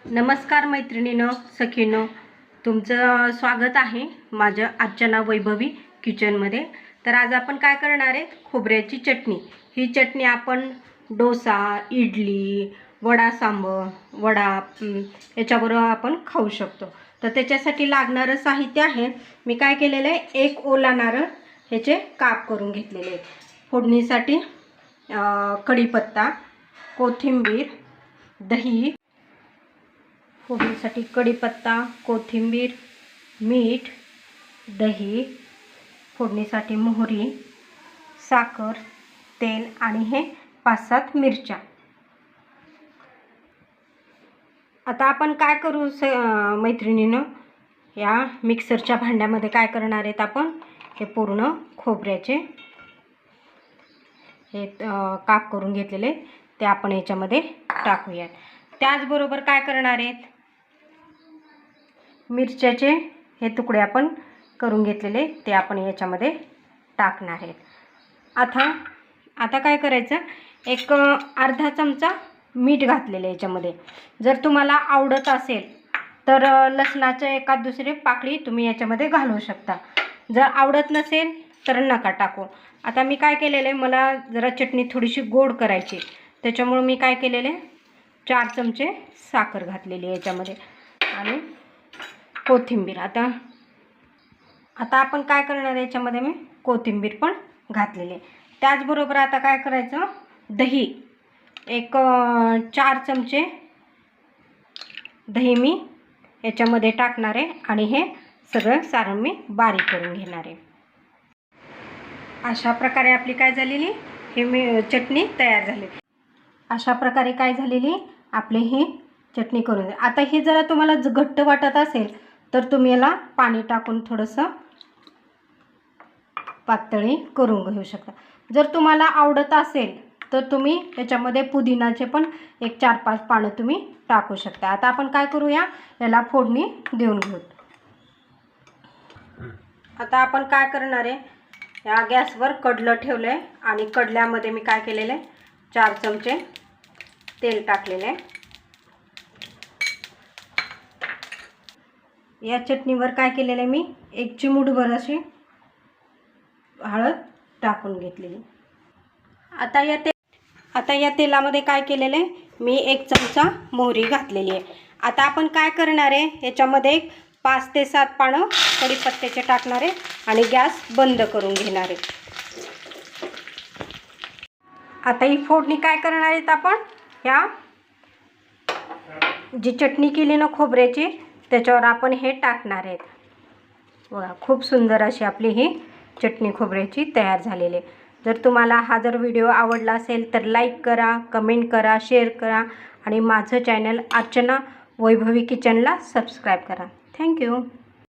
नमस्कार मैत्रिणींनो, सखींनो, तुमचं स्वागत आहे माझ्या अर्चना वैभवी किचनमध्ये। तर आज आपण काय करणार आहे, खोबऱ्याची चटणी। ही चटणी आपण डोसा, इडली, वडा सांबर, वडा याच्याबरोबर आपण खाऊ शकतो। तर त्याच्यासाठी लागणारं साहित्य आहे, मी काय केलेलं आहे, एक ओला नारळ ह्याचे काप करून घेतलेले आहेत। फोडणीसाठी कढीपत्ता, कोथिंबीर, दही, फोडणीसाठी कढीपत्ता, कोथिंबीर, मीठ, दही, फोडणीसाठी मोहरी, साखर, तेल आणि हे 5-7 मिरच्या। आता आपण काय करू मैत्रिणींनो, या मिक्सरच्या भांड्यामध्ये काय करणार आहेत, आपण हे पूर्ण खोबऱ्याचे हे काप करून घेतलेले ते आपण याच्यामध्ये टाकूयात। त्याचबरोबर काय करणार आहेत, मिरच्याचे हे तुकडे आपण करून घेतलेले ते आपण याच्यामध्ये टाकणार आहेत। आता काय करायचं, एक अर्धा चमचा मीठ घातलेले याच्यामध्ये। जर तुम्हाला आवडत असेल तर लसणाचे एखाद दुसरी पाकळी तुम्ही याच्यामध्ये घालू शकता, जर आवडत नसेल तर नका टाकू। आता मी काय केलेले, मला जरा चटणी थोडीशी गोड करायची, त्याच्यामुळे मी काय केलेले 4 चमचे साखर घातलेली याच्यामध्ये आणि कोथिंबीर। आता आपण काय करणार, याच्यामध्ये मी कोथिंबीर पण घातलेली। त्याचबरोबर आता काय करायचं, दही एक 4 चमचे दही मी याच्यामध्ये टाकणार आहे आणि हे सगळं सारण मी बारीक करून घेणार आहे। अशा प्रकारे आपली काय झालेली, ही चटणी तयार झाली। अशा प्रकारे काय झालेली आपली ही चटणी करून। आता हे जरा तुम्हाला घट्ट वाटत असेल तर तुम्ही याला पाणी टाकून थोडंसं पातळी करून घेऊ शकता। जर तुम्हाला आवडत असेल तर तुम्ही याच्यामध्ये पुदिनाचे पण एक 4-5 पानं तुम्ही टाकू शकता। आता आपण काय करूया, याला फोडणी देऊन घेऊ। आता आपण काय करणार आहे, या गॅसवर कढलं ठेवलं आहे आणि कढल्यामध्ये मी काय केलेलं आहे, 4 चमचे तेल टाकलेले आहे। या चटणीवर काय केलेलं आहे, मी 1 चिमूटभर अशी हळद टाकून घेतलेली। आता या तेलामध्ये काय केलेलं आहे, मी 1 चमचा मोहरी घातलेली आहे। आता आपण काय करणार आहे, याच्यामध्ये 5 ते 7 पानं कढीपत्त्याचे टाकणार आहे आणि गॅस बंद करून घेणार आहे। आता ही फोडणी काय करणार आहेत, आपण ह्या जी चटणी केली ना खोबऱ्याची, त्याच्यावर आपण हे टाकणार आहेत। बघा, खूप सुंदर अशी आपली ही चटणी खोबऱ्याची तयार झालेली आहे। जर तुम्हाला हा व्हिडिओ आवडला असेल तर लाईक करा, कमेंट करा, शेअर करा आणि माझं चॅनल अर्चना वैभवी किचनला सबस्क्राईब करा। थँक्यू।